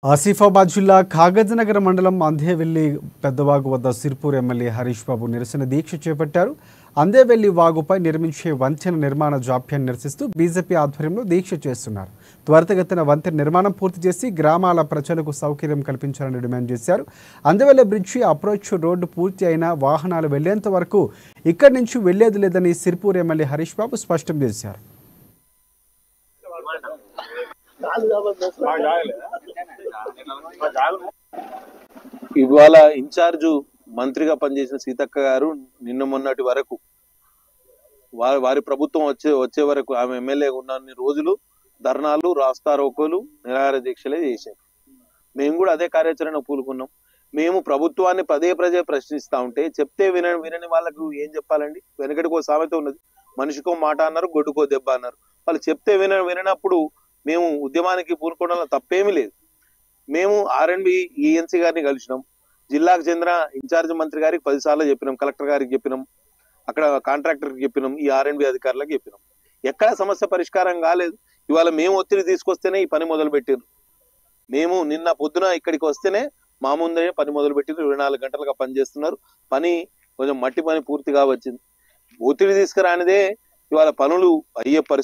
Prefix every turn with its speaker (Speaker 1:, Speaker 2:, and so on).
Speaker 1: ఆసిఫాబాద్ జిల్లా కాగజ్నగర్ మండలం అందేవెల్లి పెద్దవాగు వద్ద సిర్పూర్ ఎమ్మెల్యే హరీష్ బాబు నిరసన దీక్ష చేపట్టారు. అందేవెల్లి వాగుపై నిర్మించే వంతెన నిర్మాణ జాప్యాన్ని నిరసిస్తూ బీజేపీ ఆధ్వర్యంలో దీక్ష చేస్తున్నారు. త్వరితగతిన వంతెన నిర్మాణం పూర్తి చేసి గ్రామాల ప్రజలకు సౌకర్యం కల్పించాలని డిమాండ్ చేశారు. అందేవెల్లి బ్రిడ్జి అప్రోచ్ రోడ్డు పూర్తి అయినా వాహనాలు వెళ్లేంత వరకు ఇక్కడి నుంచి వెళ్లేది లేదని సిర్పూర్ ఎమ్మెల్యే హరీష్ బాబు స్పష్టం చేశారు.
Speaker 2: ఇవాళ ఇన్ఛార్జు మంత్రిగా పనిచేసిన సీతక్క గారు నిన్న మొన్నటి వరకు వారి ప్రభుత్వం వచ్చే వరకు ఆమె ఎమ్మెల్యే ఉన్న రోజులు ధర్నాలు, రాస్తారోకోలు, నిరాహార దీక్షలే చేశారు. మేము కూడా అదే కార్యాచరణ పూనుకున్నాం. మేము ప్రభుత్వాన్ని పదే ప్రశ్నిస్తా ఉంటే చెప్తే వినని వాళ్ళకు ఏం చెప్పాలండి? వెనకటికో సామెత ఉన్నది, మనిషికో మాట అన్నారు, గొడ్డుకో దెబ్బ అన్నారు. వాళ్ళు చెప్తే విననప్పుడు మేము ఉద్యమానికి పూనుకోవడంలో తప్పేమీ లేదు. మేము ఆర్ఎండ్బి ఈఎన్సీ గారిని కలిసినాం, జిల్లాకు చెందిన ఇన్ఛార్జ్ మంత్రి గారికి 10 సార్లు చెప్పినాం, కలెక్టర్ గారికి చెప్పినాం, అక్కడ కాంట్రాక్టర్కి చెప్పినాం, ఈ ఆర్ఎండ్బి అధికారులకు చెప్పినాం. ఎక్కడ సమస్య పరిష్కారం కాలేదు. ఇవాళ మేము ఒత్తిడి తీసుకొస్తేనే ఈ పని మొదలు పెట్టారు. మేము నిన్న పొద్దున ఇక్కడికి వస్తేనే మా ముందే పని మొదలు పెట్టింది. 24 గంటలుగా పని చేస్తున్నారు. పని కొంచెం మట్టి పని పూర్తిగా వచ్చింది. ఒత్తిడి తీసుకురానిదే ఇవాళ పనులు అయ్యే పరిస్థితి.